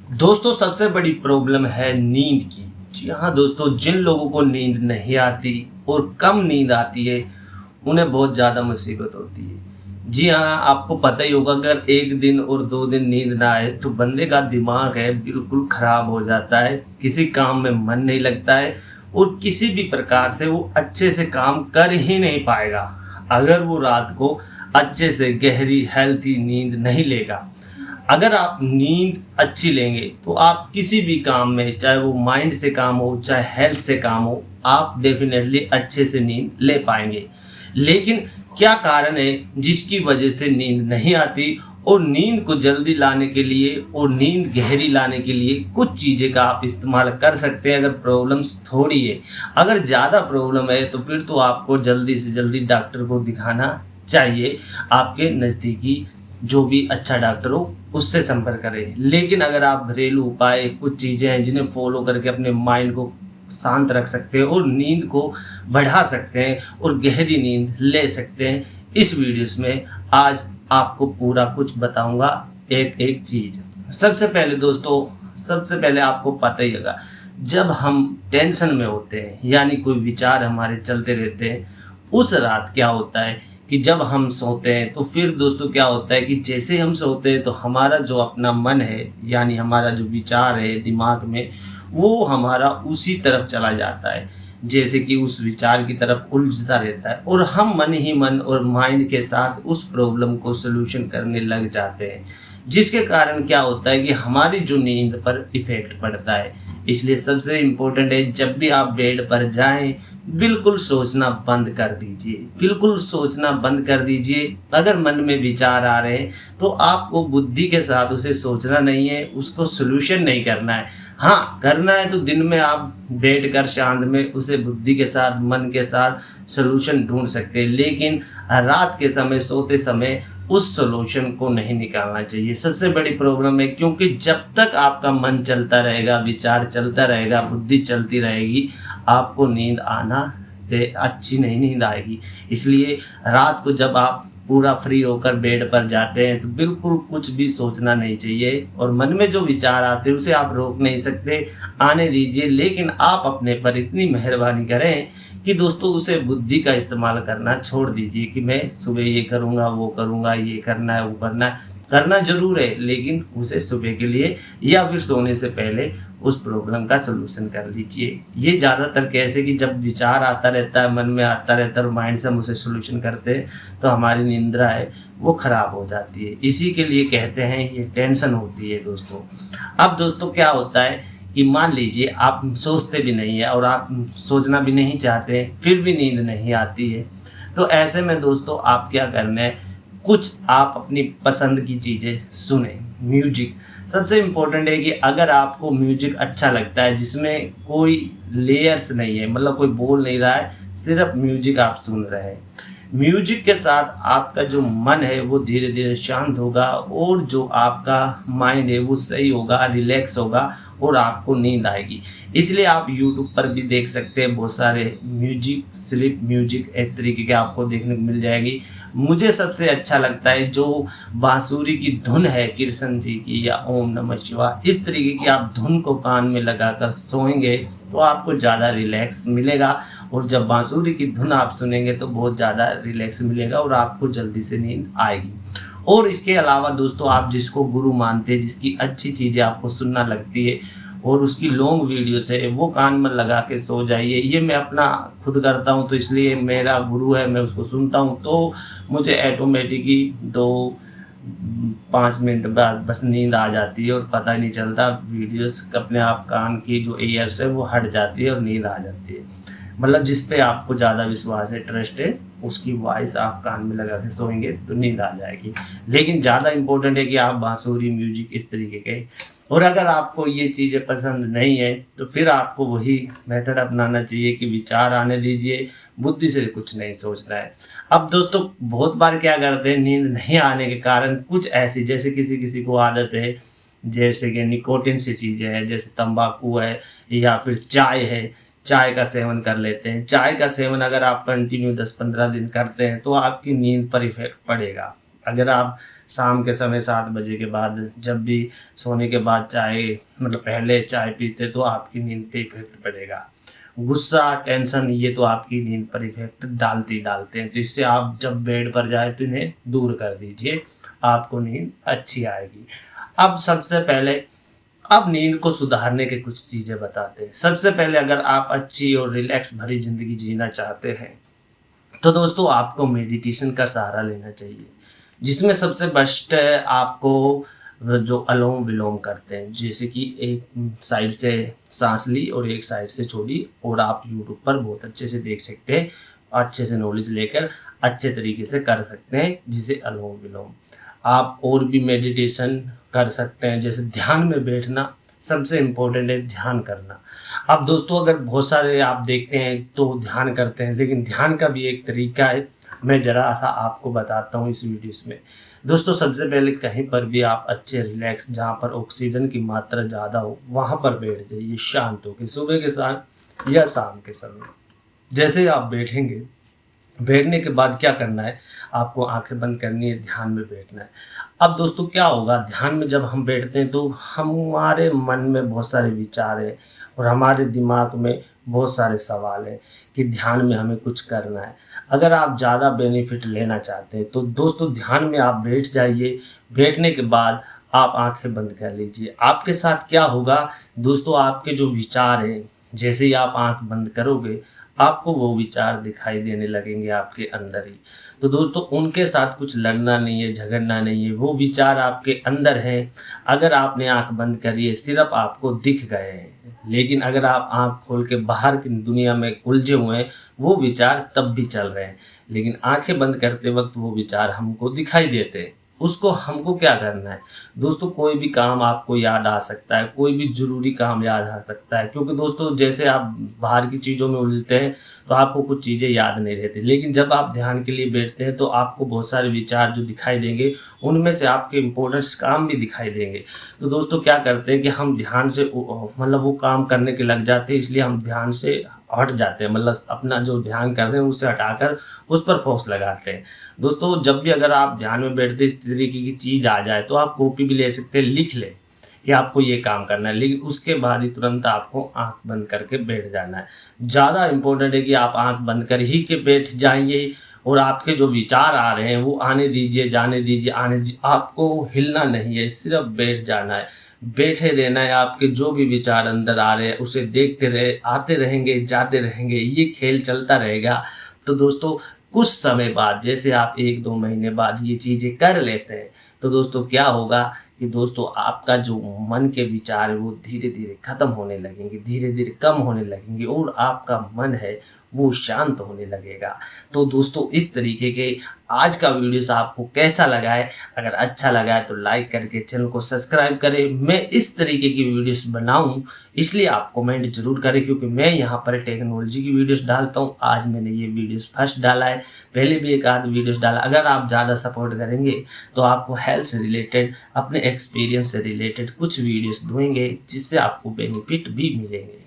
दोस्तों सबसे बड़ी प्रॉब्लम है नींद की। जी हाँ दोस्तों, जिन लोगों को नींद नहीं आती और कम नींद आती है उन्हें बहुत ज़्यादा मुसीबत होती है। जी हाँ, आपको पता ही होगा, अगर एक दिन और 2 दिन नींद ना आए तो बंदे का दिमाग है बिल्कुल ख़राब हो जाता है, किसी काम में मन नहीं लगता है और किसी भी प्रकार से वो अच्छे से काम कर ही नहीं पाएगा अगर वो रात को अच्छे से गहरी हेल्थी नींद नहीं लेगा। अगर आप नींद अच्छी लेंगे तो आप किसी भी काम में, चाहे वो माइंड से काम हो चाहे हेल्थ से काम हो, आप डेफिनेटली अच्छे से नींद ले पाएंगे। लेकिन क्या कारण है जिसकी वजह से नींद नहीं आती? और नींद को जल्दी लाने के लिए और नींद गहरी लाने के लिए कुछ चीज़ें का आप इस्तेमाल कर सकते हैं अगर प्रॉब्लम्स थोड़ी है। अगर ज़्यादा प्रॉब्लम है तो फिर तो आपको जल्दी से जल्दी डॉक्टर को दिखाना चाहिए। आपके नज़दीकी जो भी अच्छा डॉक्टर हो उससे संपर्क करें। लेकिन अगर आप घरेलू उपाय, कुछ चीज़ें हैं जिन्हें फॉलो करके अपने माइंड को शांत रख सकते हैं और नींद को बढ़ा सकते हैं और गहरी नींद ले सकते हैं, इस वीडियोस में आज आपको पूरा कुछ बताऊंगा, एक एक चीज़। सबसे पहले दोस्तों, सबसे पहले आपको पता ही होगा, जब हम टेंशन में होते हैं यानी कोई विचार हमारे चलते रहते हैं, उस रात क्या होता है कि जब हम सोते हैं तो फिर दोस्तों क्या होता है कि जैसे हम सोते हैं तो हमारा जो अपना मन है यानी हमारा जो विचार है दिमाग में, वो हमारा उसी तरफ चला जाता है, जैसे कि उस विचार की तरफ उलझता रहता है और हम मन ही मन और माइंड के साथ उस प्रॉब्लम को सलूशन करने लग जाते हैं, जिसके कारण क्या होता है कि हमारी जो नींद पर इफ़ेक्ट पड़ता है। इसलिए सबसे इम्पोर्टेंट है, जब भी आप बेड पर जाएं बिल्कुल सोचना बंद कर दीजिए, बिल्कुल सोचना बंद कर दीजिए। अगर मन में विचार आ रहे हैं तो आपको बुद्धि के साथ उसे सोचना नहीं है, उसको सलूशन नहीं करना है। हाँ, करना है तो दिन में आप बैठ कर शांत में उसे बुद्धि के साथ, मन के साथ सलूशन ढूंढ सकते हैं, लेकिन रात के समय सोते समय उस सलूशन को नहीं निकालना चाहिए। सबसे बड़ी प्रॉब्लम है, क्योंकि जब तक आपका मन चलता रहेगा, विचार चलता रहेगा, बुद्धि चलती रहेगी, आपको नींद आना अच्छी नहीं नींद आएगी। इसलिए रात को जब आप पूरा फ्री होकर बेड पर जाते हैं तो बिल्कुल कुछ भी सोचना नहीं चाहिए और मन में जो विचार आते हैं उसे आप रोक नहीं सकते, आने दीजिए। लेकिन आप अपने पर इतनी मेहरबानी करें कि दोस्तों उसे बुद्धि का इस्तेमाल करना छोड़ दीजिए कि मैं सुबह ये करूँगा, वो करूँगा, ये करना है, वो करना है। करना जरूर है, लेकिन उसे सुबह के लिए या फिर सोने से पहले उस प्रॉब्लम का सलूशन कर लीजिए। ये ज़्यादातर कैसे कि जब विचार आता रहता है, मन में आता रहता है और माइंड से हम उसे सलूशन करते हैं तो हमारी निंद्रा है वो ख़राब हो जाती है। इसी के लिए कहते हैं ये टेंशन होती है दोस्तों। अब दोस्तों क्या होता है कि मान लीजिए आप सोचते भी नहीं है और आप सोचना भी नहीं चाहते, फिर भी नींद नहीं आती है, तो ऐसे में दोस्तों आप क्या करना है, कुछ आप अपनी पसंद की चीज़ें सुने। म्यूजिक सबसे इम्पोर्टेंट है कि अगर आपको म्यूजिक अच्छा लगता है जिसमें कोई लेयर्स नहीं है, मतलब कोई बोल नहीं रहा है, सिर्फ म्यूजिक आप सुन रहे हैं, म्यूजिक के साथ आपका जो मन है वो धीरे धीरे शांत होगा और जो आपका माइंड है वो सही होगा, रिलैक्स होगा और आपको नींद आएगी। इसलिए आप यूट्यूब पर भी देख सकते हैं, बहुत सारे म्यूजिक, स्लीप म्यूजिक इस तरीके के आपको देखने को मिल जाएगी। मुझे सबसे अच्छा लगता है जो बांसुरी की धुन है कृष्ण जी की या ओम नमः शिवाय, इस तरीके की आप धुन को कान में लगाकर सोएंगे तो आपको ज़्यादा रिलैक्स मिलेगा और जब बांसुरी की धुन आप सुनेंगे तो बहुत ज़्यादा रिलैक्स मिलेगा और आपको जल्दी से नींद आएगी। और इसके अलावा दोस्तों आप जिसको गुरु मानते हैं, जिसकी अच्छी चीज़ें आपको सुनना लगती है और उसकी लॉन्ग वीडियो से वो कान में लगा के सो जाइए। ये मैं अपना खुद करता हूँ, तो इसलिए मेरा गुरु है, मैं उसको सुनता हूँ तो मुझे ऑटोमेटिकली 2-5 मिनट बाद बस नींद आ जाती है और पता नहीं चलता, वीडियोस अपने आप कान की जो ईयर्स है वो हट जाती है और नींद आ जाती है। मतलब जिस पे आपको ज़्यादा विश्वास है, ट्रस्ट है, उसकी वॉइस आप कान में लगा के सोएंगे तो नींद आ जाएगी। लेकिन ज़्यादा इम्पोर्टेंट है कि आप बांसुरी म्यूजिक इस तरीके के, और अगर आपको ये चीज़ें पसंद नहीं है तो फिर आपको वही मेथड अपनाना चाहिए कि विचार आने दीजिए, बुद्धि से कुछ नहीं सोचना है। अब दोस्तों बहुत बार क्या करते हैं, नींद नहीं आने के कारण कुछ ऐसी, जैसे किसी किसी को आदत है जैसे कि निकोटिन सी चीज़ें हैं, जैसे तंबाकू है या फिर चाय है, चाय का सेवन कर लेते हैं। चाय का सेवन अगर आप कंटिन्यू 10-15 दिन करते हैं तो आपकी नींद पर इफेक्ट पड़ेगा। अगर आप शाम के समय 7 बजे के बाद जब भी सोने के बाद चाय मतलब पहले चाय पीते तो आपकी नींद पे इफेक्ट पड़ेगा। गुस्सा, टेंशन ये तो आपकी नींद पर इफेक्ट डालते हैं, तो इससे आप जब बेड पर जाए तो इन्हें दूर कर दीजिए, आपको नींद अच्छी आएगी। अब सबसे पहले अब नींद को सुधारने के कुछ चीज़ें बताते हैं। सबसे पहले अगर आप अच्छी और रिलैक्स भरी ज़िंदगी जीना चाहते हैं तो दोस्तों आपको मेडिटेशन का सहारा लेना चाहिए, जिसमें सबसे बेस्ट है आपको जो अनुलोम विलोम करते हैं, जैसे कि एक साइड से सांस ली और एक साइड से छोड़ी, और आप यूट्यूब पर बहुत अच्छे से देख सकते हैं, अच्छे से नॉलेज लेकर अच्छे तरीके से कर सकते हैं, जिसे अनुलोम विलोम। आप और भी मेडिटेशन कर सकते हैं, जैसे ध्यान में बैठना सबसे इम्पोर्टेंट है, ध्यान करना। अब दोस्तों अगर बहुत सारे आप देखते हैं तो ध्यान करते हैं, लेकिन ध्यान का भी एक तरीका है, मैं ज़रा सा आपको बताता हूँ इस वीडियोस में। दोस्तों सबसे पहले कहीं पर भी आप अच्छे रिलैक्स, जहाँ पर ऑक्सीजन की मात्रा ज़्यादा हो वहाँ पर बैठ जाइए शांत होकर, सुबह के साथ या शाम के समय। जैसे ही आप बैठेंगे, बैठने के बाद क्या करना है, आपको आंखें बंद करनी है, ध्यान में बैठना है। अब दोस्तों क्या होगा, ध्यान में जब हम बैठते हैं तो हमारे मन में बहुत सारे विचार हैं और हमारे दिमाग में बहुत सारे सवाल हैं कि ध्यान में हमें कुछ करना है। अगर आप ज़्यादा बेनिफिट लेना चाहते हैं तो दोस्तों ध्यान में आप बैठ जाइए। बैठने के बाद आप आंखें बंद कर लीजिए। आपके साथ क्या होगा दोस्तों, आपके जो विचार हैं, जैसे ही आप आंख बंद करोगे आपको वो विचार दिखाई देने लगेंगे आपके अंदर ही। तो दोस्तों उनके साथ कुछ लड़ना नहीं है, झगड़ना नहीं है, वो विचार आपके अंदर हैं। अगर आपने आंख बंद करी है, सिर्फ आपको दिख गए हैं, लेकिन अगर आप आंख खोल के बाहर की दुनिया में उलझे हुए हैं, वो विचार तब भी चल रहे हैं, लेकिन आंखें बंद करते वक्त वो विचार हमको दिखाई देते हैं। उसको हमको क्या करना है दोस्तों, कोई भी काम आपको याद आ सकता है, कोई भी ज़रूरी काम याद आ सकता है, क्योंकि दोस्तों जैसे आप बाहर की चीज़ों में उलझते हैं तो आपको कुछ चीज़ें याद नहीं रहती, लेकिन जब आप ध्यान के लिए बैठते हैं तो आपको बहुत सारे विचार जो दिखाई देंगे, उनमें से आपके इम्पोर्टेंट्स काम भी दिखाई देंगे। तो दोस्तों क्या करते हैं कि हम ध्यान से मतलब वो काम करने के लग जाते हैं, इसलिए हम ध्यान से हट जाते हैं, मतलब अपना जो ध्यान कर रहे हैं उससे हटाकर उस पर फोकस लगाते हैं। दोस्तों जब भी अगर आप ध्यान में बैठते इस तरीके की चीज़ आ जाए तो आप कॉपी भी ले सकते हैं, लिख लें कि आपको ये काम करना है, लेकिन उसके बाद ही तुरंत आपको आंख बंद करके बैठ जाना है। ज़्यादा इम्पोर्टेंट है कि आप आंख बंद कर ही के बैठ जाइए और आपके जो विचार आ रहे हैं वो आने दीजिए, जाने दीजिए, आने दीजिए। आपको हिलना नहीं है, सिर्फ बैठ जाना है, बैठे रहना है। आपके जो भी विचार अंदर आ रहे हैं उसे देखते रहे, आते रहेंगे, जाते रहेंगे, ये खेल चलता रहेगा। तो दोस्तों कुछ समय बाद, जैसे आप 1-2 महीने बाद ये चीज़ें कर लेते हैं, तो दोस्तों क्या होगा कि दोस्तों आपका जो मन के विचार है वो धीरे धीरे ख़त्म होने लगेंगे, धीरे धीरे कम होने लगेंगे, और आपका मन है वो शांत होने लगेगा। तो दोस्तों इस तरीके के आज का वीडियो आपको कैसा लगा है, अगर अच्छा लगा है तो लाइक करके चैनल को सब्सक्राइब करें। मैं इस तरीके की वीडियोस बनाऊं इसलिए आप कमेंट जरूर करें, क्योंकि मैं यहाँ पर टेक्नोलॉजी की वीडियोस डालता हूँ। आज मैंने ये वीडियोस फर्स्ट डाला है, पहले भी एक आध वीडियोस डाला। अगर आप ज़्यादा सपोर्ट करेंगे तो आपको हेल्थ से रिलेटेड, अपने एक्सपीरियंस से रिलेटेड कुछ वीडियोस दूंगे, जिससे आपको बेनिफिट भी मिलेंगे।